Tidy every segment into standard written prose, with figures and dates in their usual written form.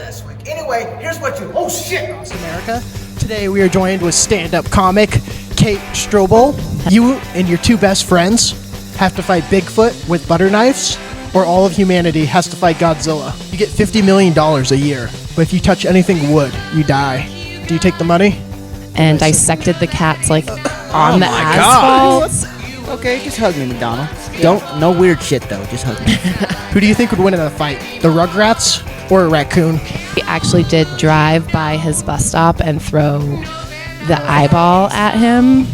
last week. Anyway, here's what you... Oh, shit! America. Today we are joined with stand-up comic Kate Strobel. You and your two best friends have to fight Bigfoot with butter knives, or all of humanity has to fight Godzilla. You get $50 million a year, but if you touch anything wood, you die. Do you take the money? And dissected the cats on the asphalt. God. Okay, just hug me, McDonald. No weird shit though. Just hug me. Who do you think would win in a fight, the Rugrats or a raccoon? We actually did drive by his bus stop and throw the eyeball at him.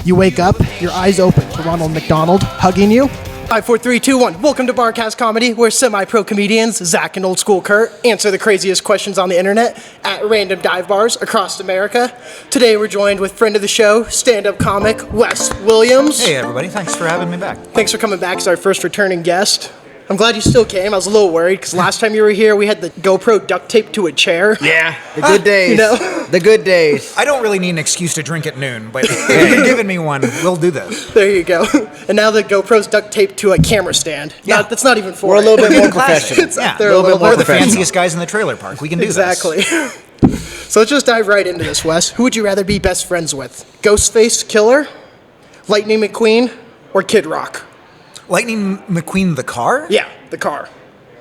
You wake up, your eyes open to Ronald McDonald hugging you. 5, 4, 3, 2, 1. Welcome to Barcast Comedy, where semi-pro comedians Zach and OldSchoolCurt answer the craziest questions on the internet at random dive bars across America. Today we're joined with friend of the show, stand-up comic Wes Williams. Hey everybody, thanks for having me back. Thanks for coming back as our first returning guest. I'm glad you still came. I was a little worried because last time you were here, we had the GoPro duct taped to a chair. Yeah, the good days. You know? The good days. I don't really need an excuse to drink at noon, but if you're giving me one, we'll do this. There you go. And now the GoPro's duct taped to a camera stand. Yeah. That's not even for We're a little bit more Classic. professional. It's Yeah, up there a little we're more the professional. fanciest guys in the trailer park. We can do Exactly. this. So let's just dive right into this, Wes. Who would you rather be best friends with? Ghostface Killer, Lightning McQueen, or Kid Rock? Lightning McQueen the car? Yeah, the car.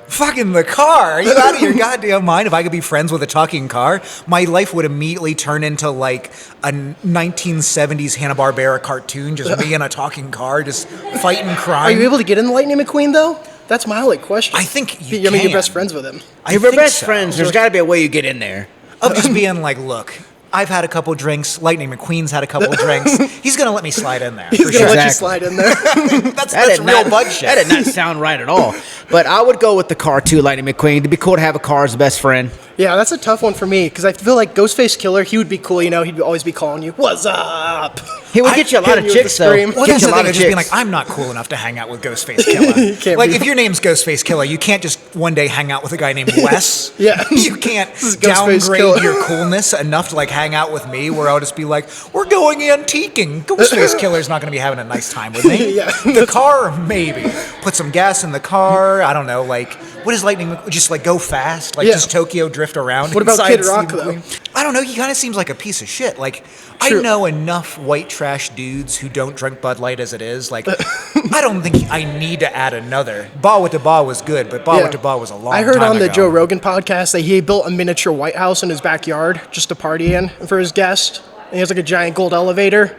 Fucking the car. Are you out of your goddamn mind? If I could be friends with a talking car, my life would immediately turn into like a 1970s Hanna-Barbera cartoon, just me in a talking car, just fighting Are crime. you able to get in the Lightning McQueen, though? That's my only question. I think you I mean, can. you're best friends with him. If we're think best so. friends, there's got to be a way you get in there. Of just being like, look, I've had a couple drinks. Lightning McQueen's had a couple drinks. He's gonna let me slide in there. He's for going to sure. let you Exactly. slide in there. That's did real not, bud shit. That did not sound right at all. But I would go with the car too, Lightning McQueen. It'd be cool to have a car as a best friend. Yeah, that's a tough one for me, because I feel like Ghostface Killer, he would be cool, you know? He'd always be calling you, "What's up?" He would get you a lot Hitting of you with chicks the though. scream. Well, Get that's you the a lot thing, of of just being chicks. like, I'm not cool enough to hang out with Ghostface Killer. can't Like, be- if your name's Ghostface Killer, you can't just one day hang out with a guy named Wes. Yeah. You can't is Ghostface downgrade Killer. your coolness enough to, like, hang out with me, where I'll just be like, we're going antiquing. Ghostface Killer's not going to be having a nice time with me. Yeah. The car, maybe. Put some gas in the car. I don't know, like, what is Lightning? Just, like, go fast? Like, Yeah. just Tokyo drift around? What about inside Kid Rock, Steve though? McQueen? I don't know. He kind of seems like a piece of shit. Like, True. I know enough white trash dudes who don't drink Bud Light as it is. Like, I don't think I need to add another. Ba with the Ba was good, but Ba with the Ba was a long time I heard on the ago. Joe Rogan podcast that he built a miniature White House in his backyard just to party in for his guest. And he has like a giant gold elevator.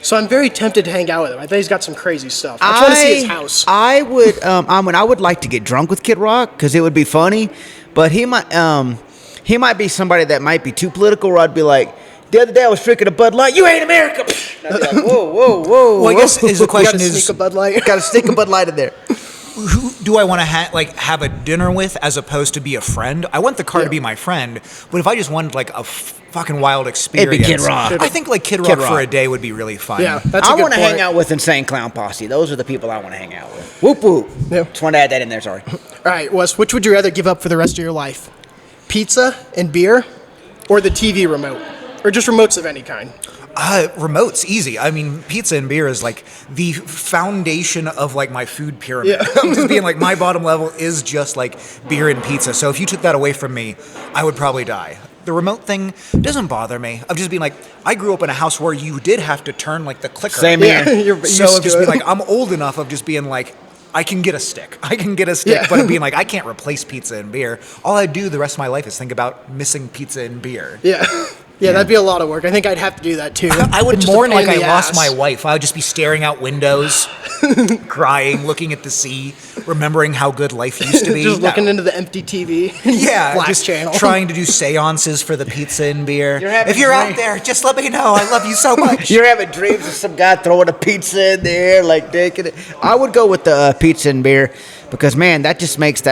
So I'm very tempted to hang out with him. I think he's got some crazy stuff. I just want to see his house. I would. I would like to get drunk with Kid Rock because it would be funny, but he might be somebody that might be too political. Where I'd be like, the other day I was drinking a Bud Light. You hate America. And I'd be like, whoa. Well, I guess is the You question gotta is, sneak a Bud Light. Got to stick a Bud Light in there. who do I want to have a dinner with as opposed to be a friend? I want the car to be my friend, but if I just wanted like a fucking wild experience, It'd be Kid Rock. I think like Kid Kid Rock for Rock. a day would be really fun. Yeah, that's a I good want to point. hang out with Insane Clown Posse. Those are the people I want to hang out with. Whoop whoop. Yeah. Just wanted to add that in there. Sorry. All right, Wes, which would you rather give up for the rest of your life? Pizza and beer, or the TV remote? Or just remotes of any kind? Remotes, easy. I mean, pizza and beer is like the foundation of like my food pyramid. Yeah. I'm just being like, my bottom level is just like beer and pizza. So if you took that away from me, I would probably die. The remote thing doesn't bother me. I'm just being like, I grew up in a house where you did have to turn like the clicker. Same here. Yeah, you're So used I'm just to being it. like, I'm old enough of just being like, I can get a stick. Yeah. But I'm being like, I can't replace pizza and beer. All I do the rest of my life is think about missing pizza and beer. Yeah. Yeah, that'd be a lot of work. I think I'd have to do that too. I would It's just a mourn pain like in I the lost ass. my wife. I would just be staring out windows, crying, looking at the sea, remembering how good life used to be. Just looking No. into the empty TV. Yeah, Black just channel. trying to do seances for the pizza and beer. You're having If you're out dreams. there, just let me know. I love you so much. You're having dreams of some guy throwing a pizza in there, like taking it. I would go with the pizza and beer because man, that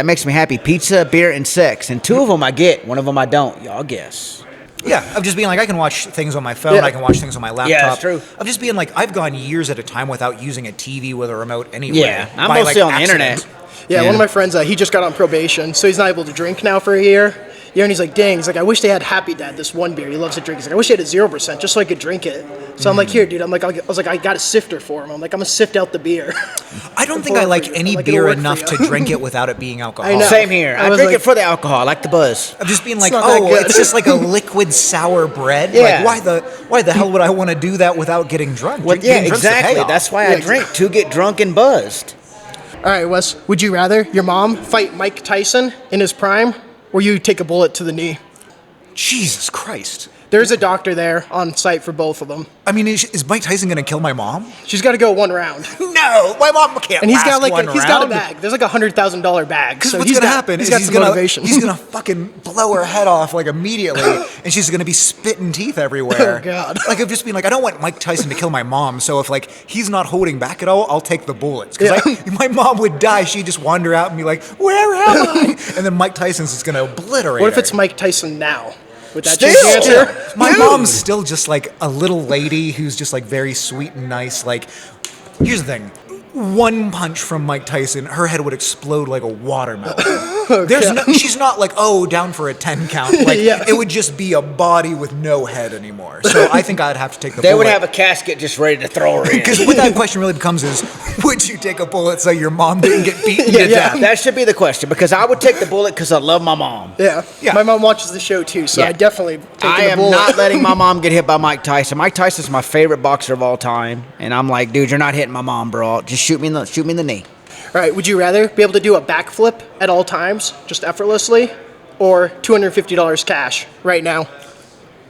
makes me happy. Pizza, beer, and sex, and two of them I get, one of them I don't. Y'all guess. Yeah, I'm just being like, I can watch things on my phone, Yeah. I can watch things on my laptop. Yeah, that's true. I'm just being like, I've gone years at a time without using a TV with a remote anyway. Yeah, I'm by, mostly like, on the accident. internet. Yeah, one of my friends, he just got on probation, so he's not able to drink now for a year. Yeah, and he's like, dang. He's like, I wish they had Happy Dad, this one beer. He loves to drink. He's like, I wish they had a 0% just so I could drink it. So I'm like, here, dude. I was like, I got a sifter for him. I'm like, I'm gonna sift out the beer. I don't think I like any beer enough to drink it without it being alcohol. I know. Same here. I drink it for the alcohol. I like the buzz. I'm just being like, not that good. it's just like a liquid sour bread. Yeah. Like, why the hell would I want to do that without getting drunk? Well, yeah, Getting drunk's the exactly. payoff. That's why I drink, to get drunk and buzzed. All right, Wes. Would you rather your mom fight Mike Tyson in his prime, or you take a bullet to the knee? Jesus Christ. There's a doctor there on site for both of them. I mean, is Mike Tyson going to kill my mom? She's got to go one round. No, my mom can't. And he's got last like one he's got a round. bag. There's like $100,000 bag. Because So what's he's going to got- happen He's is got he's some gonna motivation. he's gonna fucking blow her head off like immediately, and she's gonna be spitting teeth everywhere. Oh, God. Like I've just been like, I don't want Mike Tyson to kill my mom, so if like he's not holding back at all, I'll take the bullets. Because if my mom would die, she'd just wander out and be like, where am I? And then Mike Tyson's just gonna obliterate What if her. it's Mike Tyson now? Would that Still? change the answer? My mom's still just like a little lady who's just like very sweet and nice. Like, here's the thing. One punch from Mike Tyson, her head would explode like a watermelon. She's not like, down for a 10 count. Like, Yeah. it would just be a body with no head anymore. So I think I'd have to take the They bullet. would have a casket just ready to throw her in. Because what that question really becomes is, would you take a bullet so your mom didn't get beaten to death? That should be the question, because I would take the bullet because I love my mom. Yeah. Yeah. My mom watches the show too, so Yeah. I definitely take I the am bullet. not letting my mom get hit by Mike Tyson. Mike Tyson's my favorite boxer of all time, and I'm like, dude, you're not hitting my mom, bro. Just shoot me in the knee. All right. Would you rather be able to do a backflip at all times, just effortlessly, or $250 cash right now?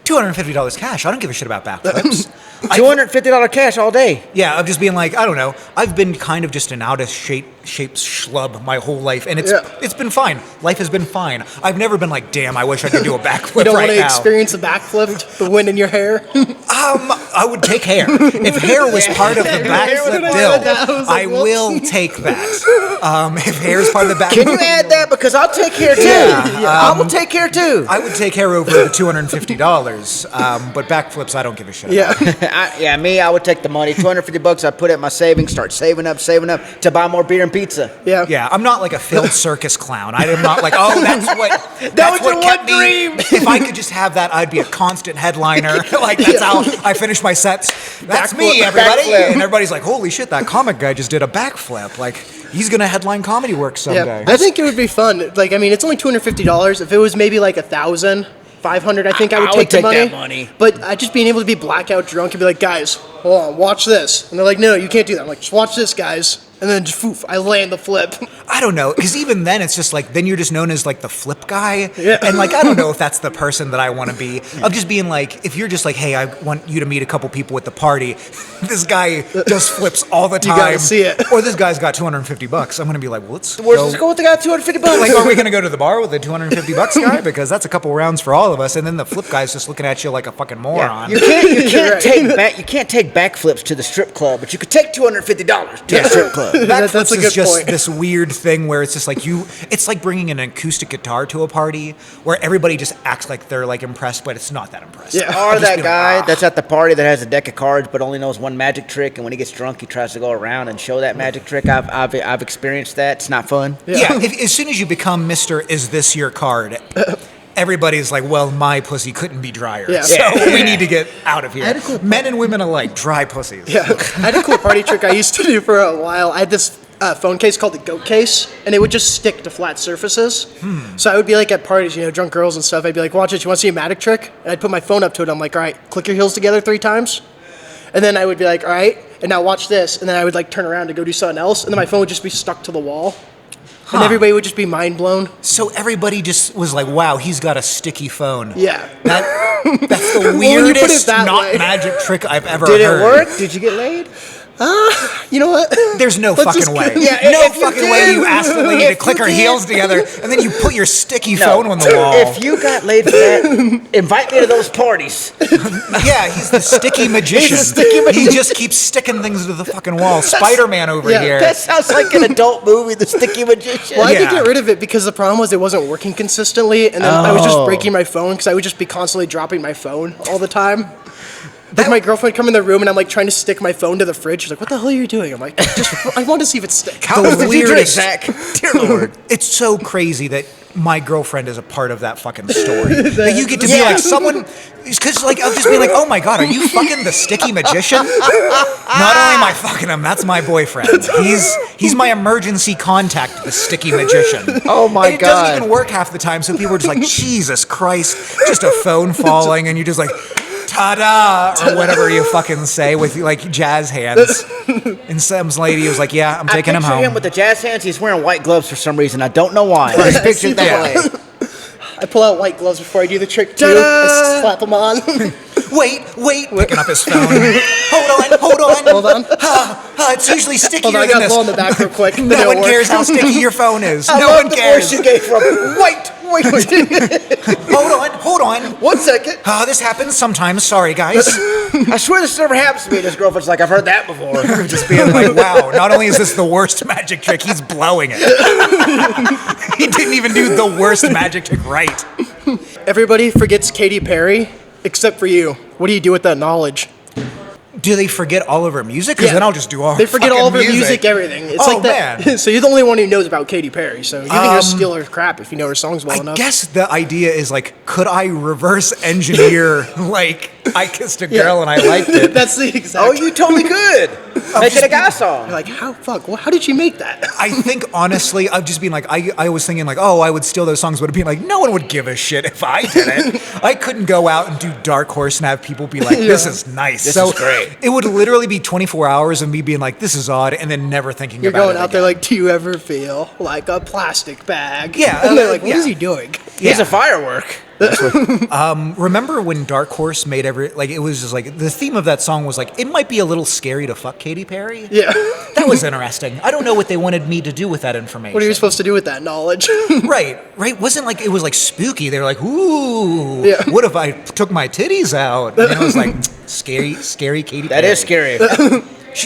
$250 cash. I don't give a shit about backflips. $250 cash all day. Yeah, I'm just being like, I don't know. I've been kind of just an out of shape schlub my whole life, and it's been fine. Life has been fine. I've never been like, damn, I wish I could do a backflip You don't right want to now. experience a backflip, the wind in your hair? I would take hair. If hair was part of the backflip deal, I will take that. If hair is part of the backflip, Can you add that? Because I'll take care too. I will take care too. I would take hair over the $250. But backflips, I don't give a shit. About. I would take the money. $250. I put it in my savings, start saving up to buy more beer and pizza. Yeah, I'm not like a failed circus clown. I am not like, that's was what your kept one me. dream. If I could just have that, I'd be a constant headliner. Like that's how I finish my sets. That's me, everybody. Backflip. And everybody's like, holy shit, that comic guy just did a backflip. Like he's gonna headline Comedy Works someday. I think it would be fun. Like, I mean, it's only $250. If it was maybe like $1,500, I think I would take the money. that money. But just being able to be blackout drunk and be like, guys, hold on, watch this. And they're like, no, you can't do that. I'm like, just watch this, guys. And then just poof, I land the flip. I don't know, because even then it's just like, then you're just known as like the flip guy. Yeah. And like, I don't know if that's the person that I want to be. Of just being like, if you're just like, hey, I want you to meet a couple people at the party. This guy just flips all the time. gotta see it. Or this guy's got $250. I'm going to be like, well, let's Go with the guy at $250. like, are we going to go to the bar with the $250 guy? Because that's a couple rounds for all of us. And then the flip guy's just looking at you like a fucking moron. You can't Right. take backflips to the strip club, but you could take $250 to the strip club. Backflips That's a is good just point. this weird thing where it's just like it's like bringing an acoustic guitar to a party where everybody just acts like they're like impressed, but it's not that impressive. Yeah. Or I'd just that be like, guy "Ah." that's at the party that has a deck of cards but only knows one magic trick, and when he gets drunk, he tries to go around and show that magic trick. I've experienced that. It's not fun. Yeah, as soon as you become Mr. Is This Your Card, everybody's like, well, my pussy couldn't be drier. Yeah. So we need to get out of here. had a cool- Men and women alike, dry pussies. Yeah. I had a cool party trick I used to do for a while. I had this phone case called the goat case, and it would just stick to flat surfaces. So I would be like at parties, drunk girls and stuff. I'd be like, watch it, you want to see a magic trick? And I'd put my phone up to it. I'm like, all right, click your heels together 3 times. And then I would be like, all right, and now watch this. And then I would like turn around to go do something else, and then my phone would just be stuck to the wall. And everybody would just be mind blown. So everybody just was like, wow, he's got a sticky phone. Yeah. That's the when you put it weirdest that not way. magic trick I've ever Did heard. it work? Did you get laid? You know what? There's no Let's fucking just way. get- Yeah, no if you fucking did- way you asked the lady to if click you her did- heels together and then you put your sticky phone on the wall. If you got laid for that, invite me to those parties. Yeah, he's the sticky magician. He's the sticky magician. He just keeps sticking things to the fucking wall. Spider-Man over Yeah, here. That sounds like an adult movie, The Sticky Magician. Well, I Yeah. did get rid of it because the problem was it wasn't working consistently, and then I was just Oh. breaking my phone because I would just be constantly dropping my phone all the time. Like my girlfriend come in the room and I'm like trying to stick my phone to the fridge. She's like, "What the hell are you doing?" I'm like, I want to see if it sticks. How much did you drink, weirdest- Zach? Dear Lord. It's so crazy that my girlfriend is a part of that fucking story. That you get to be like someone, because like I'll just be like, oh my god, are you fucking the sticky magician? Not only am I fucking him, that's my boyfriend. He's my emergency contact, the sticky magician. Oh my and it god. doesn't even work half the time, so people are just like, Jesus Christ, just a phone falling, and you're just like, ta-da, or whatever you fucking say with like jazz hands. And some lady was like, yeah, I'm taking him I picture home. him with the jazz hands. He's wearing white gloves for some reason. I don't know why. I just picture that way. I pull out white gloves before I do the trick too. Ta-da! I slap them on. Wait, picking up his phone. Hold on. Hold on. It's usually stickier Hold on, I than got this. blow in the back real quick. No one cares how sticky your phone is. I No love one the cares. voice you gave from white. Wait. Hold on. 1 second. This happens sometimes. Sorry, guys. I swear this never happens to me. This girlfriend's like, I've heard that before. Just being like, wow, not only is this the worst magic trick, he's blowing it. He didn't even do the worst magic trick right. Everybody forgets Katy Perry except for you. What do you do with that knowledge? Do they forget all of her music? Because then I'll just do all her They forget all of her fucking music, everything. It's Oh, like that. man. So you're the only one who knows about Katy Perry. So you can just steal her crap if you know her songs well I enough. guess the idea is like, could I reverse engineer like I kissed a girl and I liked it? That's the exact. Oh, you totally could. Make it a guy song. You're like, how did you make that? I think honestly, I've just been like, I was thinking like, oh, I would steal those songs, but it'd be like, no one would give a shit if I did it. I couldn't go out and do Dark Horse and have people be like, this is nice. This is great. It would literally be 24 hours of me being like, this is odd, and then never thinking You're about it. going out there like, do you ever feel like a plastic bag? Yeah, And they're like, what yeah. is he doing? He's a firework. Remember when Dark Horse made it was just like, the theme of that song was like, it might be a little scary to fuck Katy Perry. Yeah. That was interesting. I don't know what they wanted me to do with that information. What are you supposed to do with that knowledge? Right. Wasn't like it was like spooky. They were like, "Ooh, Yeah. what if I took my titties out?" And it was like scary Katy Perry. That is scary.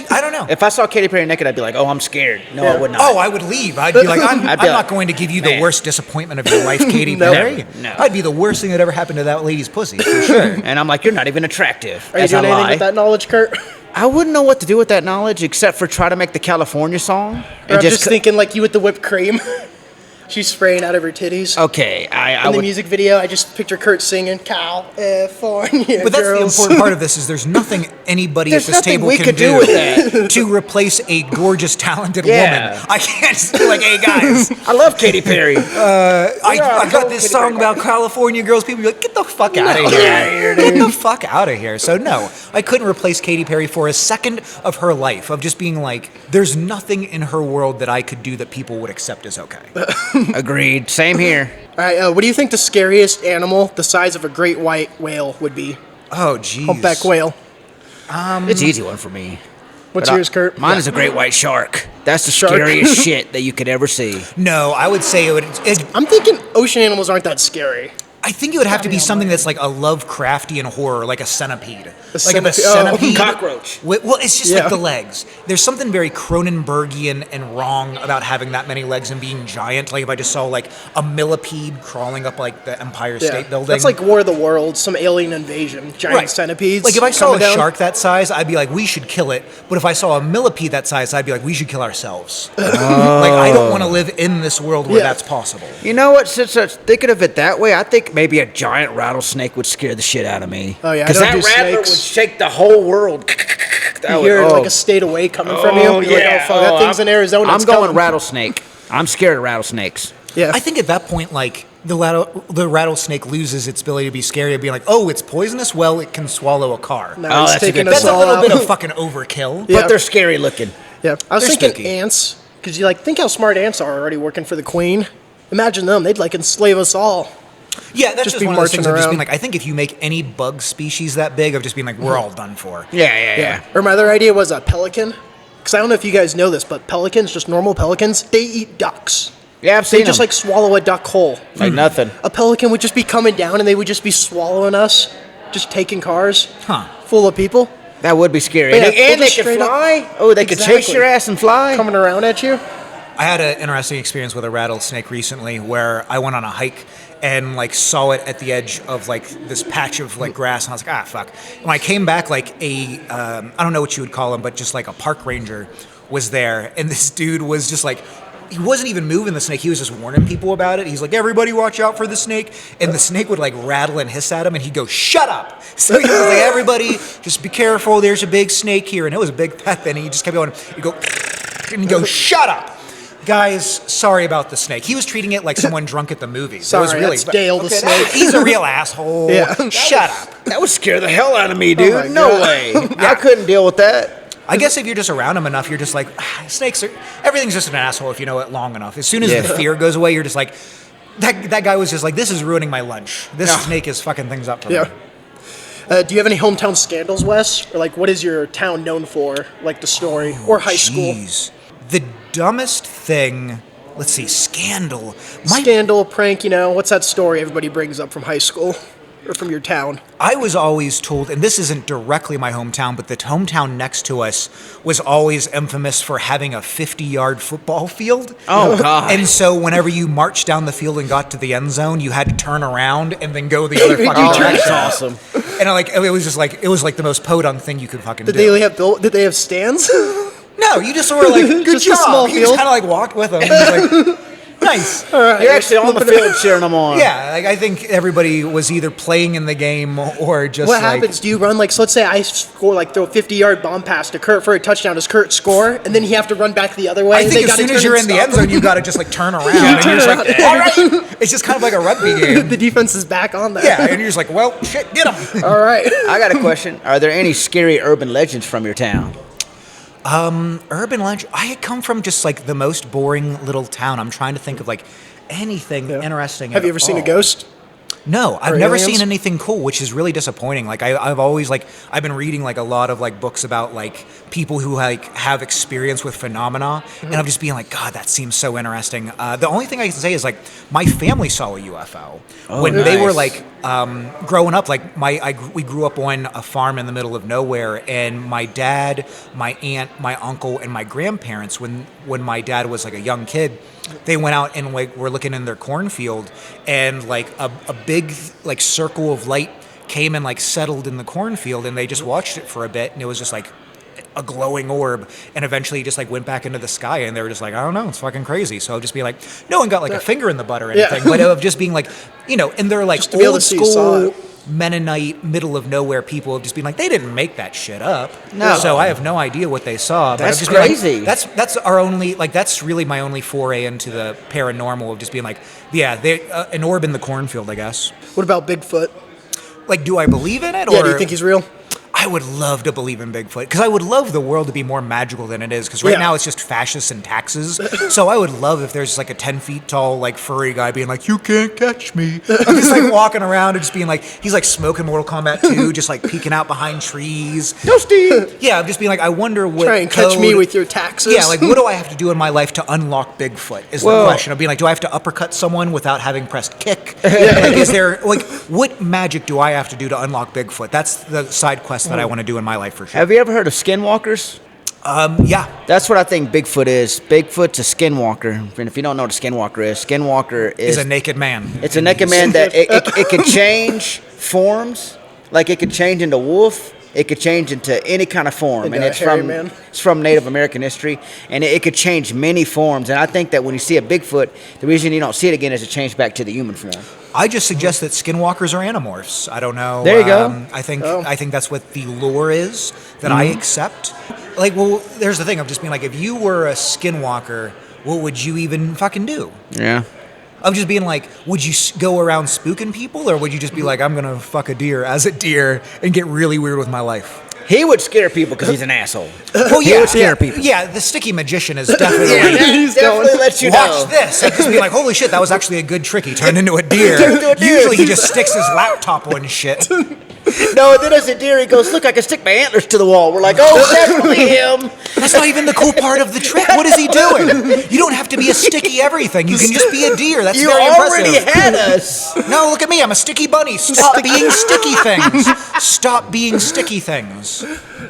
I don't know. If I saw Katy Perry naked, I'd be like, oh, I'm scared. No, I would not. Oh, I would leave. I'd be like, I'm I'd be not like, going to give you the man. worst disappointment of your life, Katy Perry. No. I'd be the worst thing that ever happened to that lady's pussy for sure. And I'm like, you're not even attractive. Are you As I doing anything lie. with that knowledge, Kurt? I wouldn't know what to do with that knowledge except for try to make the California song. Or And I'm just thinking like you with the whipped cream. She's spraying out of her titties. okay, I In the would. music video, I just picture Kurt singing California But that's the girls. important part of this is there's nothing anybody There's at this nothing table we can could do with that. to replace a gorgeous, talented Yeah. woman. I can't just be like, hey guys, I love Katy Perry. I got this song about California girls. People be like, get the fuck out of here. Get the fuck out of here. So no, I couldn't replace Katy Perry for a second of her life of just being like, there's nothing in her world that I could do that people would accept as okay. Agreed. Same here. All right, what do you think the scariest animal the size of a great white whale would be? Oh, geez. Humpback whale. It's an easy one for me. What's But yours, Kurt? Mine is a great white shark. That's the Shark. scariest shit that you could ever see. No, I would say I'm thinking ocean animals aren't that scary. I think it would have to be something that's like a Lovecraftian horror, like a centipede. Like if a centipede- centipede. Cockroach. Well, it's just Yeah. like the legs. There's something very Cronenbergian and wrong about having that many legs and being giant. Like if I just saw like a millipede crawling up like the Empire State Building. That's like War of the Worlds, some alien invasion, giant centipedes. Like if I saw a coming down. shark that size, I'd be like, we should kill it. But if I saw a millipede that size, I'd be like, we should kill ourselves. Like I don't want to live in this world where Yeah. that's possible. You know what? Since I'm thinking of it that way, I think maybe a giant rattlesnake would scare the shit out of me. Oh, yeah, I Because don't that do rattler snakes. would shake the whole world. That You would- hear oh. like a state away coming from you. You're like, oh, fuck, that thing's in Arizona. I'm it's going coming. rattlesnake. I'm scared of rattlesnakes. Yeah. I think at that point, like the rattlesnake loses its ability to be scary of being like, oh, it's poisonous. Well, it can swallow a car. Now Oh, he's that's a taking good- us That's a all little out. bit of fucking overkill. Yeah. But they're scary looking. Yeah, I was They're thinking spooky. ants, because you like think how smart ants are already working for the queen. Imagine them; they'd like enslave us all. Yeah, that's Just just be one of those things marching of just around. being like, I think if you make any bug species that big, of just being like, we're all done for. Yeah. Or my other idea was a pelican, because I don't know if you guys know this, but pelicans, just normal pelicans, they eat ducks. Yeah, I've They seen just them. like swallow a duck whole. Like nothing. A pelican would just be coming down, and they would just be swallowing us, just taking cars Huh. full of people That would be scary. Yeah, and they'll they just could straight up- fly. Oh, they could chase Exactly. your ass and fly. coming around at you. I had an interesting experience with a rattlesnake recently where I went on a hike and like saw it at the edge of like this patch of like grass, and I was like, fuck. When I came back, like I don't know what you would call him, but just like a park ranger was there, and this dude was just like, he wasn't even moving the snake. He was just warning people about it. He's like, everybody watch out for the snake. And the snake would like rattle and hiss at him, and he'd go, shut up. So he was like, everybody just be careful. There's a big snake here. And it was a big pet, and he just kept going, he'd go, and he'd go, shut up. Guys, sorry about the snake. He was treating it like someone drunk at the movies. Sorry, it was really, that's Dale the snake. He's a real asshole. Yeah. Shut up. That would scare the hell out of me, dude. my No God. way. I couldn't deal with that. I guess if you're just around him enough, you're just like, snakes are, everything's just an asshole if you know it long enough. As soon as the fear goes away, you're just like, that guy was just like, this is ruining my lunch. This snake is fucking things up for me. Do you have any hometown scandals, Wes? Or like, what is your town known for? Like the story or high school? The dumbest thing, let's see, scandal. Scandal, prank, what's that story everybody brings up from high school or from your town? I was always told, and this isn't directly my hometown, but the hometown next to us was always infamous for having a 50-yard football field. Oh, God. And so whenever you marched down the field and got to the end zone, you had to turn around and then go the other fucking direction. That's awesome. And it was like the most podunk thing you could fucking do. Did they have stands? No, you just were like, good Just a job. small You just field? kind of like walked with them. And was like, nice. All right. You're actually on the field cheering them on. Yeah, like I think everybody was either playing in the game or just What happens? Do you run like, so let's say I score like throw a 50-yard bomb pass to Kurt for a touchdown. Does Kurt score? And then he have to run back the other way? I think as soon as you're in the end zone, you got to just like turn around. And you're just like, all right. It's just kind of like a rugby game. The defense is back on there. Yeah, and you're just like, well, shit, get him. All right. I got a question. Are there any scary urban legends from your town? Urban legend. I had come from just like the most boring little town. I'm trying to think of like anything interesting. Have you ever seen a ghost? No, I've Or never aliens? seen anything cool, which is really disappointing. Like I've always like I've been reading like a lot of like books about like people who like have experience with phenomena, and I'm just being like, God, that seems so interesting. The only thing I can say is like my family saw a UFO when they were like growing up. Like we grew up on a farm in the middle of nowhere, and my dad, my aunt, my uncle, and my grandparents, when my dad was like a young kid, they went out and like were looking in their cornfield, and like a big like circle of light came and like settled in the cornfield, and they just watched it for a bit, and it was just like a glowing orb, and eventually it just like went back into the sky, and they were just like, I don't know, it's fucking crazy. So just be like, no one got like a finger in the butt or anything, but of just being like, and they're like Just to be able to old see you saw school it. Mennonite, middle of nowhere people have just been like, they didn't make that shit up. No. So I have no idea what they saw. But That's I've just been crazy. like, that's our only, like, that's really my only foray into the paranormal of just being like, yeah, an orb in the cornfield, I guess. What about Bigfoot? Like, do I believe in it? Yeah, or do you think he's real? I would love to believe in Bigfoot, because I would love the world to be more magical than it is, because right now it's just fascists and taxes. So I would love if there's like a 10 feet tall like furry guy being like, you can't catch me. I'm just like walking around and just being like, he's like smoking Mortal Kombat 2, just like peeking out behind trees. Toasty! Yeah, I'm just being like, I wonder what Try and catch me code- with your taxes. Yeah, like what do I have to do in my life to unlock Bigfoot is the question. Of being like, do I have to uppercut someone without having pressed kick? Like, is there, like, what magic do I have to do to unlock Bigfoot? That's the side quest that I want to do in my life for sure. Have you ever heard of skinwalkers? Yeah. That's what I think Bigfoot is. Bigfoot's a skinwalker. And if you don't know what a skinwalker is Is a naked man. It's a naked man that it can change forms. Like it could change into wolf. It could change into any kind of form. Into And a it's hairy from man. it's from Native American history. And it could change many forms. And I think that when you see a Bigfoot, the reason you don't see it again is it changed back to the human form. I just suggest that skinwalkers are animorphs. I don't know. There you go. I think that's what the lore is that I accept. Like, well, there's the thing of just being like, if you were a skinwalker, what would you even fucking do? Yeah. Of just being like, would you go around spooking people, or would you just be like, I'm gonna fuck a deer as a deer and get really weird with my life? He would scare people because he's an asshole. Well, He would scare people. Yeah, the sticky magician is definitely. He's definitely let you know. Watch this. And just be like, holy shit, that was actually a good trick. He turned into a deer. Turned into a deer. Usually he just sticks his laptop on shit. No, then as a deer, he goes, look, I can stick my antlers to the wall. We're like, oh, definitely him. That's not even the cool part of the trick. What is he doing? You don't have to be a sticky everything. You can just be a deer. That's You very already impressive. had us. No, look at me. I'm a sticky bunny. Stop being sticky things. Stop being sticky things.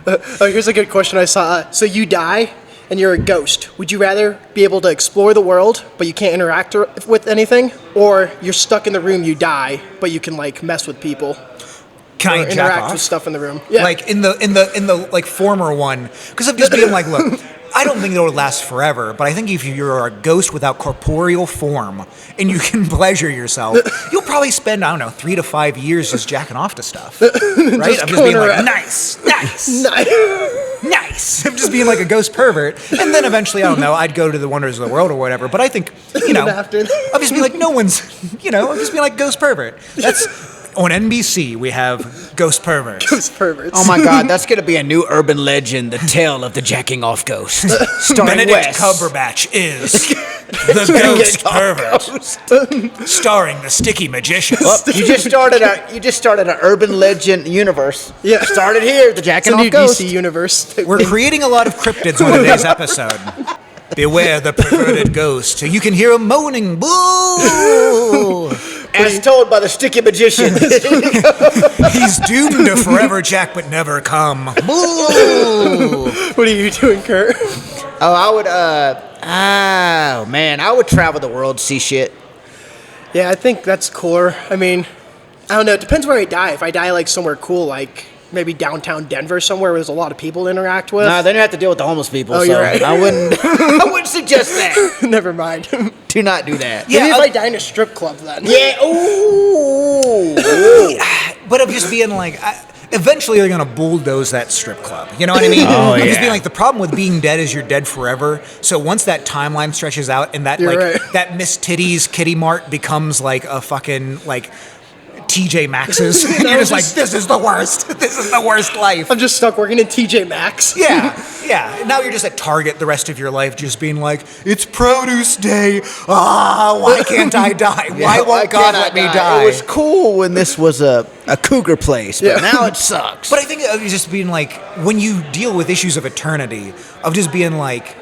Oh, here's a good question I saw. So you die, and you're a ghost, would you rather be able to explore the world, but you can't interact with anything, or you're stuck in the room, you die, but you can like mess with people? Can I Or jack interact off? with stuff in the room? Yeah. Like in the like former one, because I'm just being like, look, I don't think it would last forever, but I think if you're a ghost without corporeal form and you can pleasure yourself, you'll probably spend, I don't know, 3 to 5 years just jacking off to stuff. Right? I'm just being like, nice. Nice. I'm just being like a ghost pervert. And then eventually, I don't know, I'd go to the wonders of the world or whatever. But I think, I'll just be like, no one's, I'll just be like ghost pervert. That's on NBC, we have Ghost Perverts. Ghost perverts. Oh my God, that's gonna be a new urban legend, the tale of the jacking off ghost. Starring Benedict Wes. Cumberbatch is the Ghost Pervert, starring the Sticky Magician. Well, you just started an urban legend universe. Yeah. Started here, the It's jacking a off new ghost. DC universe. We're creating a lot of cryptids on today's episode. Beware the perverted ghost. You can hear him moaning, boo! As told by the Sticky Magician. He's doomed to forever jack but never come. Boo! What are you doing, Kurt? I would travel the world, see shit. Yeah, I think that's cooler. I mean, I don't know. It depends where I die. If I die like somewhere cool, like maybe downtown Denver, somewhere where there's a lot of people to interact with. Nah, then you have to deal with the homeless people. Oh, so you're right. I wouldn't suggest that. Never mind. Do not do that. Maybe if I die in a strip club, then. Yeah. Ooh. But of just being like, eventually they're gonna bulldoze that strip club. You know what I mean? Oh, I'm just yeah. being like, the problem with being dead is you're dead forever. So once that timeline stretches out and that You're right. that Miss Titty's Kitty Mart becomes like a fucking like TJ Maxx's, you're just like, this is the worst. This is the worst life. I'm just stuck working in TJ Maxx. Yeah. Now you're just at Target the rest of your life, just being like, it's produce day. Why can't I die? Why won't God let me die? It was cool when this was a cougar place, but now it sucks. But I think of just being like, when you deal with issues of eternity, of just being like,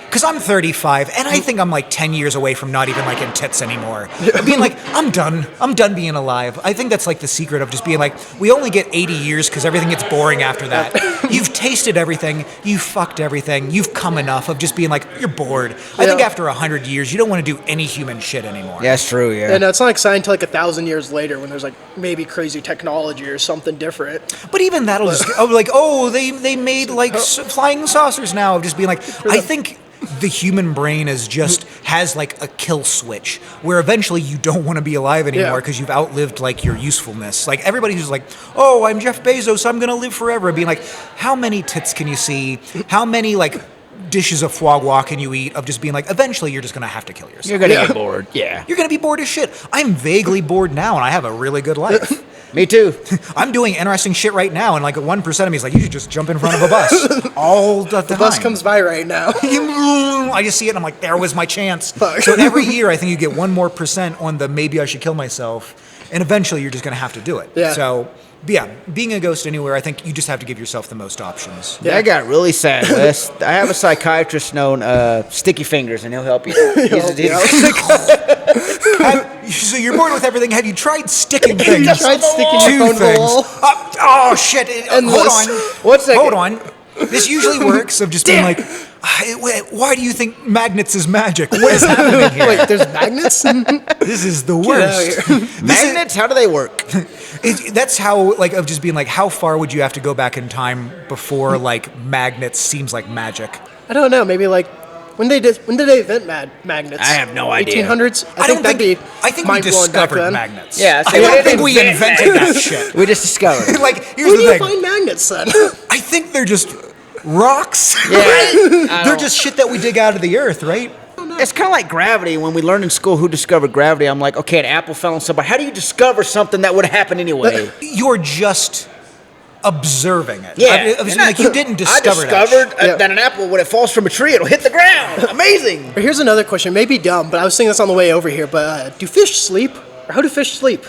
because I'm 35, and I think I'm like 10 years away from not even like in tits anymore. Being like, I'm done being alive. I think that's like the secret of just being like, we only get 80 years because everything gets boring after that. You've tasted everything, you've fucked everything, you've come enough of just being like, you're bored. I think after 100 years, you don't want to do any human shit anymore. Yeah, that's true, yeah. And it's not exciting until like 1,000 years later when there's like maybe crazy technology or something different. But even that'll just, they made like flying saucers now, of just being like, I think the human brain has like a kill switch where eventually you don't want to be alive anymore because you've outlived like your usefulness. Like everybody who's like, oh, I'm Jeff Bezos, I'm gonna live forever. Being like, how many tits can you see? How many like dishes of foie gras can you eat? Of just being like, eventually you're just gonna have to kill yourself. You're gonna get bored. Yeah. You're gonna be bored as shit. I'm vaguely bored now, and I have a really good life. Me too. I'm doing interesting shit right now, and like 1% of me is like, you should just jump in front of a bus all the time. The bus comes by right now. I just see it and I'm like, there was my chance. So every year I think you get 1% more on the maybe I should kill myself, and eventually you're just going to have to do it. Yeah. So yeah, being a ghost anywhere, I think you just have to give yourself the most options. Yeah. That got really sad, Wes. I have a psychiatrist known Sticky Fingers, and he'll help you. So you're bored with everything. Have you tried sticking things? You tried sticking Two your phone to the things. wall? Oh shit! Hold on. One second. Hold on. This usually works of just being like, why do you think magnets is magic? What is happening here? Wait, there's magnets? This is the Get out worst. of here. Magnets? How do they work? That's how, like, of just being like, how far would you have to go back in time before like magnets seems like magic? I don't know. Maybe like when did they invent magnets? I have no idea. 1800s. I think we mind-blowing back discovered then. magnets. Yeah, I don't think we invented that shit. We just discovered. Like, here's Where the do you thing. find magnets then? I think they're just rocks. Yeah. They're just shit that we dig out of the earth, right? It's kind of like gravity. When we learned in school who discovered gravity, I'm like, okay, an apple fell on somebody. How do you discover something that would happen anyway? You're just observing it. Yeah. I was like, you didn't discover I discovered that an apple, when it falls from a tree, it'll hit the ground. Amazing. Here's another question. Maybe dumb, but I was thinking this on the way over here. But do fish sleep? Or how do fish sleep?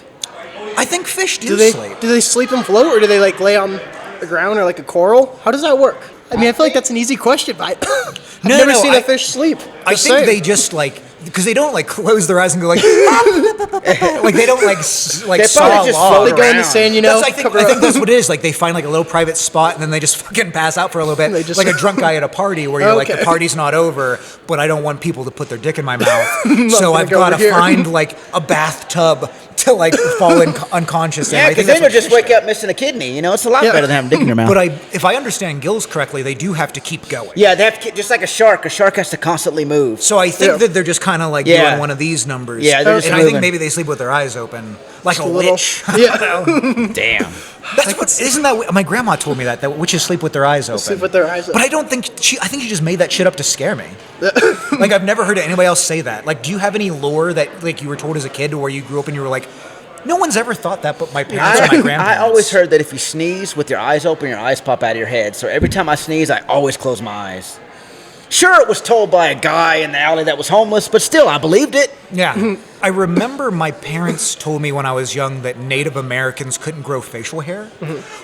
I think fish do Do sleep. they sleep and float, or do they like lay on the ground or like a coral? How does that work? I mean, I feel like that's an easy question, but I've never seen a fish sleep. I Just think saying. they just like because they don't like close their eyes and go like, like they don't like They saw probably just along. float They go in the around. sand, you know. I think that's what it is. Like they find like a little private spot and then they just fucking pass out for a little bit, They just- like a drunk guy at a party where you're like, Okay. the party's not over, but I don't want people to put their dick in my mouth, so gonna I've go got to over here. find like a bathtub to like fall in unconscious. Yeah, in. I because think then that's you'll what- just wake up missing a kidney. You know, it's a lot better than having a dick in your mouth. But if I understand gills correctly, they do have to keep going. yeah, they have to, just like a shark. A shark has to constantly move. So I think that they're just kind of like Yeah. doing one of these numbers. Yeah, they're just and I think moving. maybe they sleep with their eyes open, like a little- witch. Yeah. Damn. That's what. Isn't that? My grandma told me that witches sleep with their eyes open. Sleep with their eyes But open. I don't think I think she just made that shit up to scare me. Like I've never heard anybody else say that. Like, do you have any lore that like you were told as a kid, or where you grew up and you were like, no one's ever thought that, but my parents or my I grandparents. always heard that if you sneeze with your eyes open, your eyes pop out of your head. So every time I sneeze, I always close my eyes. Sure, it was told by a guy in the alley that was homeless, but still, I believed it. Yeah. I remember my parents told me when I was young that Native Americans couldn't grow facial hair,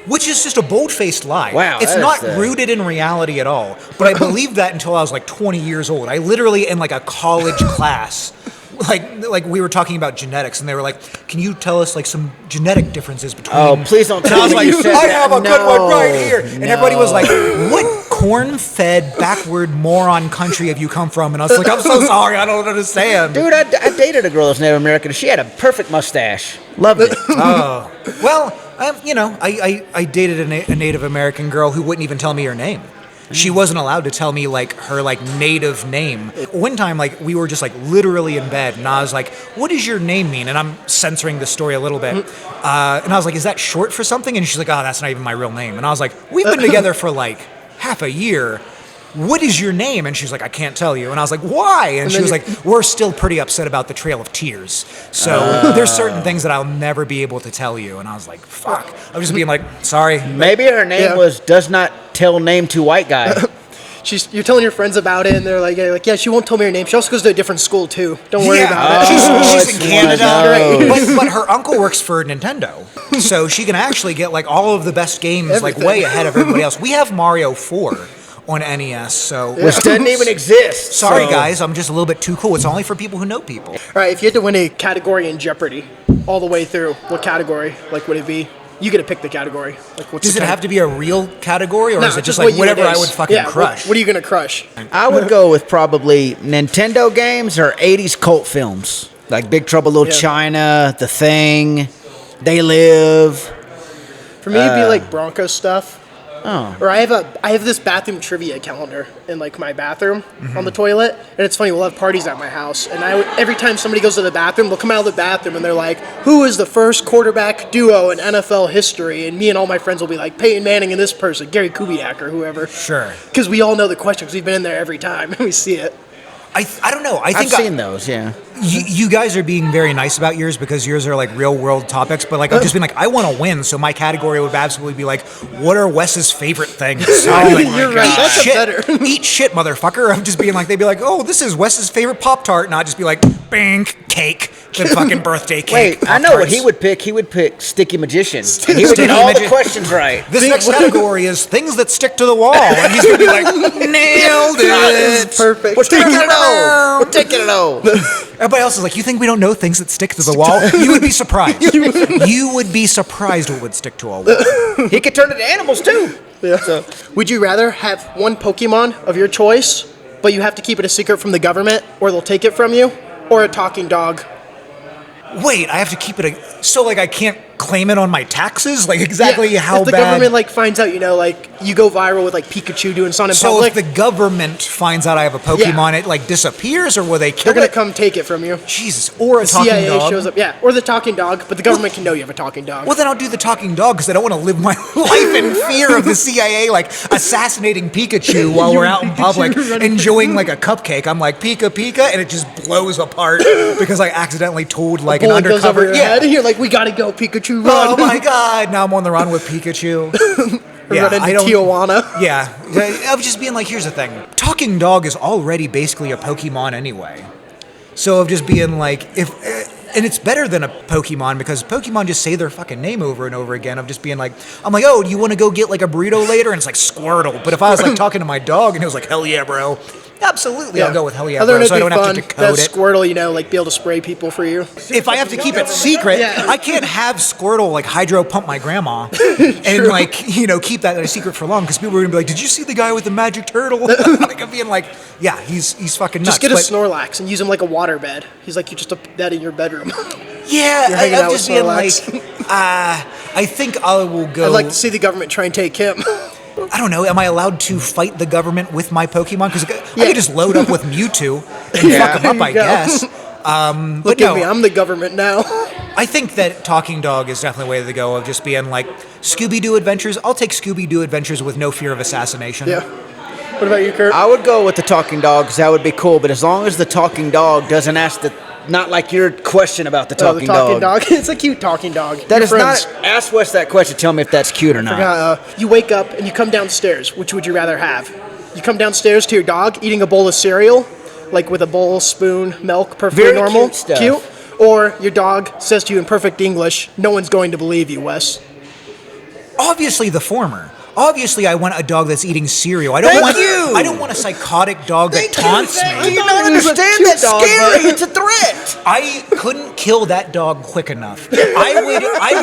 which is just a bold-faced lie. Wow, It's that not is, rooted in reality at all. But I believed that until I was like 20 years old. I literally, in like a college class, like we were talking about genetics, and they were like, "Can you tell us like some genetic differences between?" Oh, please don't And I tell was me like, you said "I that. have a good one No, right here," and everybody was no. like, "What corn-fed, backward moron country have you come from?" And I was like, "I'm so sorry, I don't understand." Dude, I dated a girl that's Native American. She had a perfect mustache. Loved it. Well, I dated a Native American girl who wouldn't even tell me her name. She wasn't allowed to tell me like her like native name. One time, like we were just like literally in bed, and I was like, "What does your name mean?" And I'm censoring the story a little bit. And I was like, "Is that short for something?" And she's like, "Oh, that's not even my real name." And I was like, "We've been together for like half a year. What is your name?" And she's like, "I can't tell you." And I was like, "Why?" And she was like, "We're still pretty upset about the Trail of Tears. So there's certain things that I'll never be able to tell you." And I was like, "Fuck." I was just being like, "Sorry." Maybe her name was does not tell name to white guy. You're telling your friends about it, and they're like, yeah, she won't tell me her name. She also goes to a different school too. Don't worry about it. She's it's in one of Canada, those. but her uncle works for Nintendo, so she can actually get like all of the best games like Everything. way ahead of everybody else. We have Mario 4 on NES, so Which doesn't even exist. sorry so- guys, I'm just a little bit too cool. It's only for people who know people. All right, if you had to win a category in Jeopardy all the way through, what category like would it be? You get to pick the category. Like, what's Does it have to be a real category, or No, is it just what like you whatever would I is. would fucking Yeah, crush? What are you gonna crush? I would go with probably Nintendo games or 80s cult films. Like Big Trouble Little Yeah. China, The Thing, They Live. For me, it'd be like Bronco stuff. Oh. Or I have this bathroom trivia calendar in like my bathroom on the toilet, and it's funny. We'll have parties at my house, and every time somebody goes to the bathroom, they'll come out of the bathroom and they're like, "Who is the first quarterback duo in NFL history?" And me and all my friends will be like, "Peyton Manning and this person, Gary Kubiak or whoever." Sure. Because we all know the question because we've been in there every time and we see it. I don't know. I I've think seen those, yeah. You guys are being very nice about yours because yours are like real world topics, but like I've just been like, I want to win, so my category would absolutely be like, what are Wes's favorite things? I'd be like, You're right, "Eat that's a shit. better." Eat shit, motherfucker. I'm just being like, they'd be like, oh, this is Wes's favorite Pop Tart, and I'd just be like, bang, cake, the fucking birthday cake. Wait, I know what Pop-Tarts. he would pick. He would pick Sticky Magician. He would Sticky get all the Magician. questions right. This next category is things that stick to the wall, and he's gonna be like, nailed it. Perfect. We're taking it all. We're taking it all. Everybody else is like, you think we don't know things that stick to the wall? You would be surprised. You would be surprised what would stick to a wall. He could turn into animals too. Yeah. So, Would you rather have one Pokemon of your choice, but you have to keep it a secret from the government, or they'll take it from you, or a talking dog? Wait, I have to keep it so like I can't claim it on my taxes? Like exactly Yeah, how if the bad? government like finds out, like you go viral with like Pikachu doing something in so public, if the government finds out I have a Pokemon, it like disappears, or will they kill they're gonna it? come take it from you. Jesus, or a talking CIA dog. shows up, yeah, or the talking dog, but the government can know you have a talking dog. Well, then I'll do the talking dog because I don't want to live my life in fear of the CIA like assassinating Pikachu while we're out in public enjoying like a cupcake. I'm like Pika Pika, and it just blows apart because I accidentally told like an Bullet goes over undercover. your head, and you're like, we gotta go, Pikachu, run! Oh my god! Now I'm on the run with Pikachu. Run into Tijuana. Yeah, I was just being like, here's the thing: talking dog is already basically a Pokemon anyway. So of just being like, and it's better than a Pokemon because Pokemon just say their fucking name over and over again. Of just being like, I'm like, oh, do you want to go get like a burrito later? And it's like Squirtle. But if I was like talking to my dog and it was like, hell yeah, bro, Absolutely, I'll go with hell yeah, Other bro, than so I it'd don't be have to fun decode that it. Squirtle, like be able to spray people for you. If I have to keep it secret, Yeah. I can't have Squirtle like hydro pump my grandma and like keep that a secret for long because people are gonna be like, "Did you see the guy with the magic turtle?" Like I'm being like, "Yeah, he's fucking nuts." Just get a but- Snorlax and use him like a water bed. He's like, you just put that in your bedroom. Yeah, You're hanging I'm out just with being like, Snorlax. I think I will go. I'd like to see the government try and take him. I don't know. Am I allowed to fight the government with my Pokemon? Because I Yeah. could just load up with Mewtwo and fuck him up, I There you go. guess. Look But at no, me, I'm the government now. I think that Talking Dog is definitely the way to go of just being like Scooby-Doo adventures. I'll take Scooby-Doo adventures with no fear of assassination. Yeah. What about you, Kurt? I would go with the talking dog because that would be cool. But as long as the talking dog doesn't ask not like your question about the Oh, talking, dog. It's a cute talking dog. That Your is friends. not. Ask Wes that question. Tell me if that's cute or not. You wake up and you come downstairs. Which would you rather have? You come downstairs to your dog eating a bowl of cereal, like with a bowl, spoon, milk, perfectly Very normal, cute stuff. or your dog says to you in perfect English, "No one's going to believe you, Wes." Obviously, the former. Obviously, I want a dog that's eating cereal. I don't Thank want. you. I don't want a psychotic dog that taunts Do me. you not understand cute that dog, scary? but- It's a threat. I couldn't kill that dog quick enough. I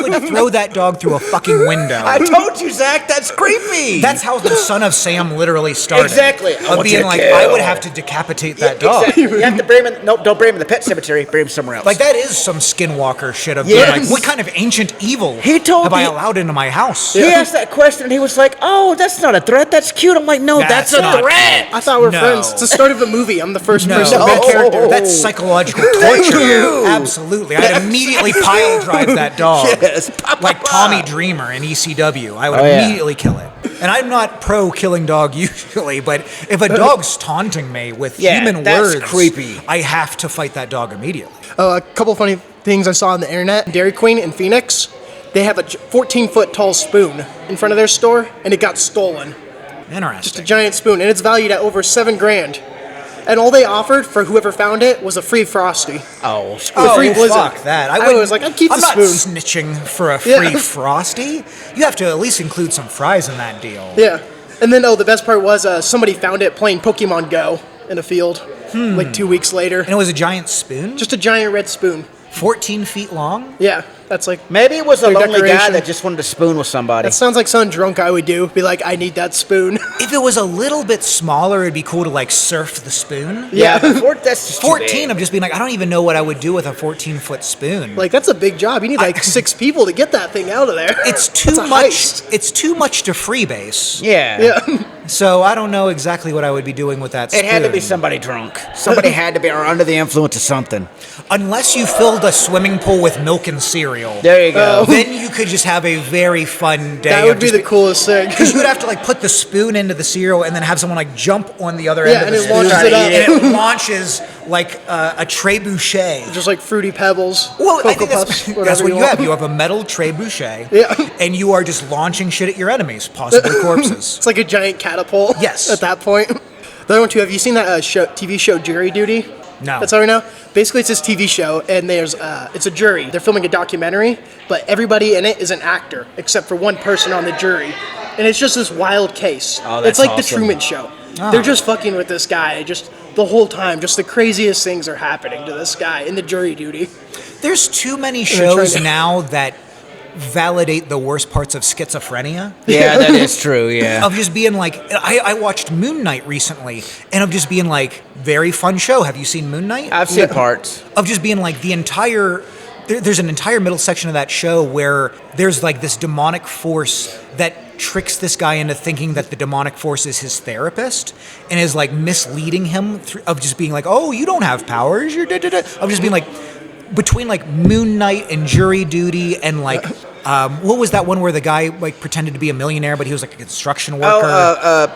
would throw that dog through a fucking window. I told you, Zach. That's creepy. That's how the Son of Sam literally started. Exactly. I Of want you being to like, kill. I would have to decapitate that dog. Exactly. You have to bury him. Nope, don't bury him in the pet cemetery. Bury him somewhere else. Like that is some skinwalker shit of Yes. being like, what kind of ancient evil He told have I me- allowed into my house? He asked that question and he was like, "Oh, that's not a threat. That's cute." I'm like, "No, that's a not threat." I thought we were No. friends. It's the start of the movie. I'm the first No, person main No. character. that's psychological Thank torture. you. Absolutely. I'd immediately pile drive that dog. Yes. Like Tommy Dreamer in ECW. I would Oh, yeah. immediately kill it. And I'm not pro killing dog usually, but if a dog's taunting me with Yeah, human that's words, creepy. I have to fight that dog immediately. A couple funny things I saw on the internet. Dairy Queen in Phoenix, they have a 14-foot tall spoon in front of their store, and it got stolen. Just a Interesting. giant spoon, and it's valued at over $7,000. And all they offered for whoever found it was a free Frosty. Oh, Oh, free Blizzard. fuck that. I wouldn't- was like, I'd keep I'm the not spoon. snitching for a Yeah. free Frosty. You have to at least include some fries in that deal. Yeah. And then, the best part was somebody found it playing Pokemon Go in a field like 2 weeks later. And it was a giant spoon? Just a giant red spoon. 14 feet long? Yeah, that's like... maybe it was a Their lonely guy decoration. that just wanted to spoon with somebody. That sounds like something drunk I would do. Be like, I need that spoon. If it was a little bit smaller, it'd be cool to like surf the spoon. Yeah, but that's just too 14, big. I'm just being like, I don't even know what I would do with a 14-foot spoon. Like, that's a big job. You need like 6 people to get that thing out of there. it's too That's a much. heist. It's too much to freebase. Yeah. Yeah. So I don't know exactly what I would be doing with that spoon. It had to be somebody drunk. Somebody had to be or under the influence of something. Unless you filled a swimming pool with milk and cereal. There you go. Then you could just have a very fun day. That would be the coolest thing. Because you would have to like put the spoon into the cereal and then have someone like jump on the other Yeah, end of and the it spoon. launches it up. And it launches like a trebuchet. Just like Fruity Pebbles, Well, I Cocoa think Puffs, that's whatever what you want. have. You have a metal trebuchet, Yeah. and you are just launching shit at your enemies, possibly corpses. It's like a giant catapult. Yes. At that point. The other one too. Have you seen that TV show Jury Duty? No. That's all right now. Basically, it's this TV show, and there's it's a jury. They're filming a documentary, but everybody in it is an actor except for one person on the jury, and it's just this wild case. Oh, that's it's like the awesome. Truman Show. Oh. They're just fucking with this guy, just the whole time. Just the craziest things are happening to this guy in the jury duty. There's too many they're trying shows to- now that validate the worst parts of schizophrenia. Yeah, that is true. Yeah. Of just being like, I watched Moon Knight recently, and of just being like, very fun show. Have you seen Moon Knight? I've seen parts. Of just being like there's an entire middle section of that show where there's like this demonic force that tricks this guy into thinking that the demonic force is his therapist and is like misleading him of just being like, oh, you don't have powers, you're da-da-da. Of just being like, between like Moon Knight and Jury Duty and like what was that one where the guy like pretended to be a millionaire but he was like a construction worker?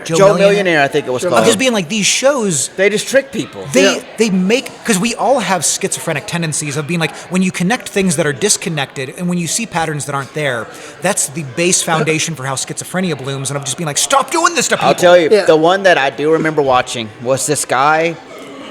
Joe Millionaire, I think it was I'm called. just being like, these shows, They just trick people. they make, because we all have schizophrenic tendencies of being like, when you connect things that are disconnected and when you see patterns that aren't there, that's the base foundation for how schizophrenia blooms. And I'm just being like, stop doing this to people. I'll tell you, Yeah. the one that I do remember watching was this guy.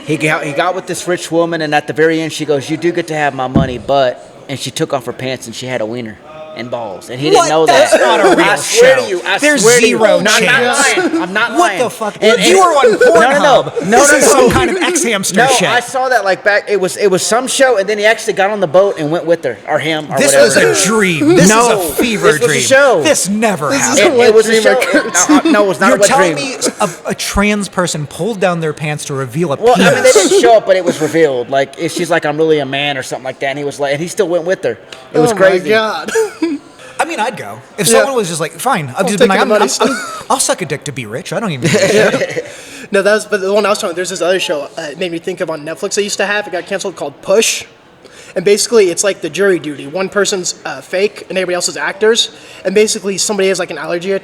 He got with this rich woman, and at the very end, she goes, "You do get to have my money, but," and she took off her pants and she had a wiener. and balls, and he didn't know That's that. not a real I swear show. to you, I There's swear to you. zero I'm not chance. lying. I'm not What lying. the fuck? And- You were on Pornhub. No, This is some kind of ex-hamster No, shit. I saw that like back. It was some show, and then he actually got on the boat and went with her or him or This whatever. was a dream. This No, is a fever this was a dream. show. This never happened. is a wet It was a dream show. occurs. No, it was not You're a wet telling dream. me a trans person pulled down their pants to reveal a Well, penis? I mean, they didn't show up, but it was revealed. Like, she's like, I'm really a man or something like that. And he was like, and he still went with her. It was crazy. Oh my god. I mean, I'd go. If Yeah. someone was just like, fine, I'll just take be like, the money. I'll suck a dick to be rich. I don't even give a shit. No, but the one I was talking. There's this other show. It made me think of on Netflix. I used to have. It got canceled. Called Push, and basically it's like the jury duty. One person's fake, and everybody else is actors. And basically somebody has like an allergy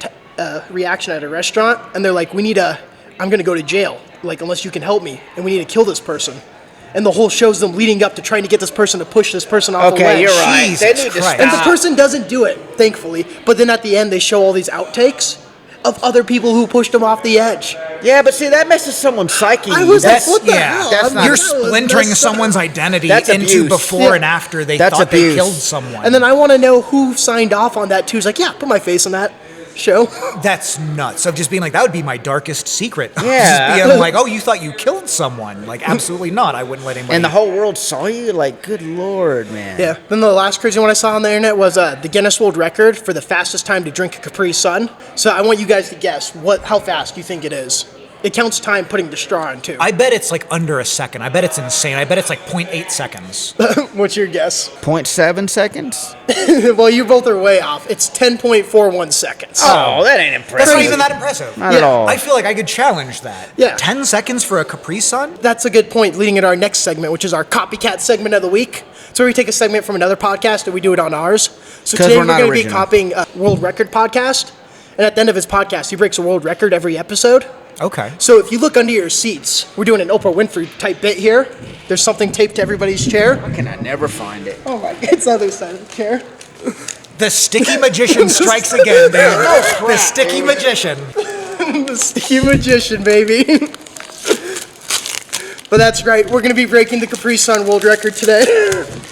reaction at a restaurant, and they're like, I'm gonna go to jail. Like unless you can help me, and we need to kill this person. And the whole show's them leading up to trying to get this person to push this person off a Okay, ledge. you're right. Jesus They need to Christ. And the stop. person doesn't do it, thankfully. But then at the end, they show all these outtakes of other people who pushed them off the edge. Yeah, but see, that messes someone's psyche. I was That's- like, what the yeah, hell? that's I'm not- like, You're that was splintering messed up. someone's identity That's into abuse. before Yeah. and after they That's thought they abuse. killed someone. And then I want to know who signed off on that too. He's like, yeah, put my face on that show. That's nuts. Of just being like, that would be my darkest secret. Yeah. Just being like, oh, you thought you killed someone. Like, absolutely not. I wouldn't let anybody. And the whole world saw you? Like, good Lord, man. Yeah. Then the last crazy one I saw on the internet was the Guinness World Record for the fastest time to drink a Capri Sun. So I want you guys to guess how fast you think it is. It counts time putting the straw in too. I bet it's like under a second. I bet it's insane. I bet it's like 0.8 seconds. What's your guess? 0.7 seconds? Well, you both are way off. It's 10.41 seconds. Oh, that ain't impressive. That's not even that impressive. Not at all. I feel like I could challenge that. Yeah. 10 seconds for a Capri Sun? That's a good point, leading into our next segment, which is our copycat segment of the week. So we take a segment from another podcast and we do it on ours. So 'Cause today we're we're not going to be original. copying a world record podcast. And at the end of his podcast, he breaks a world record every episode. Okay. So if you look under your seats, we're doing an Oprah Winfrey type bit here. There's something taped to everybody's chair. How can I never find it? Oh my, it's the other side of the chair. The sticky magician strikes again, dude. The sticky dude. magician. The sticky magician, baby. But that's right, we're gonna be breaking the Capri Sun world record today.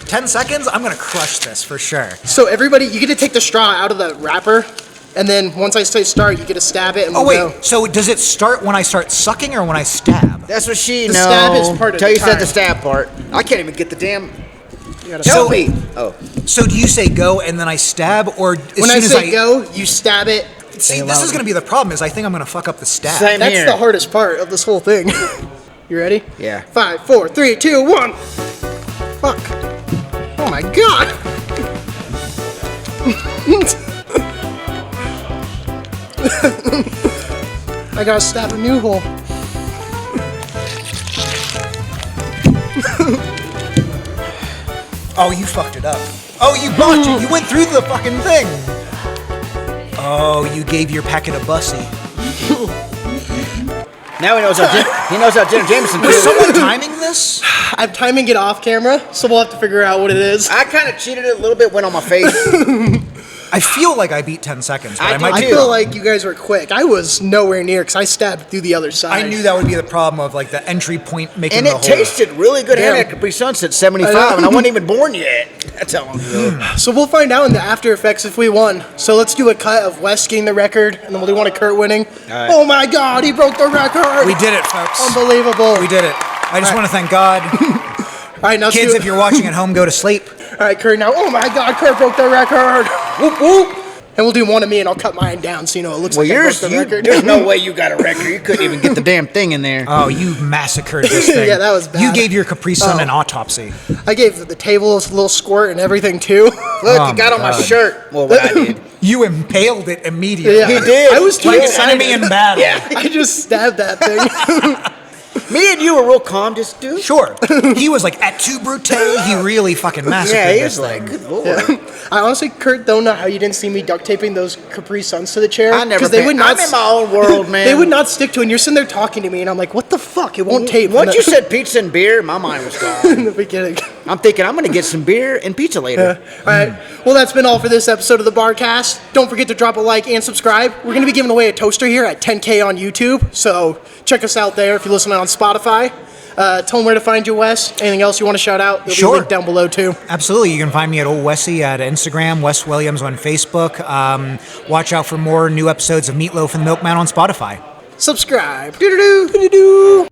10 seconds? I'm going to crush this for sure. So everybody, you get to take the straw out of the wrapper, and then once I say start, you get to stab it and Oh, we'll wait. go. So does it start when I start sucking or when I stab? That's what she The knows. stab is part of Till the you said time. the stab part. I can't even get the damn... You gotta Tell stab me. it. Oh. So do you say go and then I stab, or as When soon I as say go, you stab it. See, this is going to be the problem. Is I think I'm going to fuck up the stab. Same. That's here. the hardest part of this whole thing. You ready? Yeah. 5, 4, 3, 2, 1. Fuck. Oh my god. I gotta stab a new hole. Oh, you fucked it up. Oh, you botched it. You went through the fucking thing. Oh, you gave your packet a bussy. Now he knows how Jenna Jameson Was feels. someone timing this? I'm timing it off camera, so we'll have to figure out what it is. I kind of cheated it a little bit, went on my face. I feel like I beat 10 seconds, but I I, do might I be feel wrong. like you guys were quick. I was nowhere near because I stabbed through the other side. I knew that would be the problem of like the entry point making And the it hole. tasted really good. I had Damn. that Capri Sunset 75, I know. and I wasn't even born yet. That's how long ago. So we'll find out in the after effects if we won. So let's do a cut of Wes getting the record, and then we'll do one of Kurt winning. right. Oh my God, he broke the record! We did it, folks. Unbelievable. We did it. I just Right. want to thank God. All right, now let's Kids, do if you're watching at home, go to sleep. All right, Kurt. Now, oh my God, Kurt broke the record. Whoop whoop. And we'll do one of me, and I'll cut mine down so you know it looks Well, like I broke yours, the you, record. there's no way you got a record. You couldn't even get the damn thing in there. Oh, you massacred this thing. Yeah, that was bad. You gave your Capri Sun Oh. an autopsy. I gave the table a little squirt and everything too. Look, Oh it got my on my God. shirt. Well, what I did. You impaled it immediately. Yeah. He did. I was too Like an excited. enemy in battle. Yeah. I just stabbed that thing. Me and you were real calm, just dude. Sure. He was like, at two brute, he really fucking massacred Yeah, he this was thing. like, good lord. I honestly, Kurt, don't know how you didn't see me duct taping those Capri Suns to the chair. I never. 'Cause they would not. I'm in my own world, man. They would not stick to it. And you're sitting there talking to me, and I'm like, what the fuck? It won't tape. Once you said pizza and beer, my mind was gone. in the beginning. I'm thinking I'm gonna get some beer and pizza later. All right. Well, that's been all for this episode of the Barcast. Don't forget to drop a like and subscribe. We're going to be giving away a toaster here at 10K on YouTube. So check us out there if you're listening on Spotify. Tell them where to find you, Wes. Anything else you want to shout out? It'll Sure. be linked down below, too. Absolutely. You can find me at Old Wessie at Instagram, Wes Williams on Facebook. Watch out for more new episodes of Meatloaf and the Milkman on Spotify. Subscribe. Doo-doo-doo. Doo-doo-doo.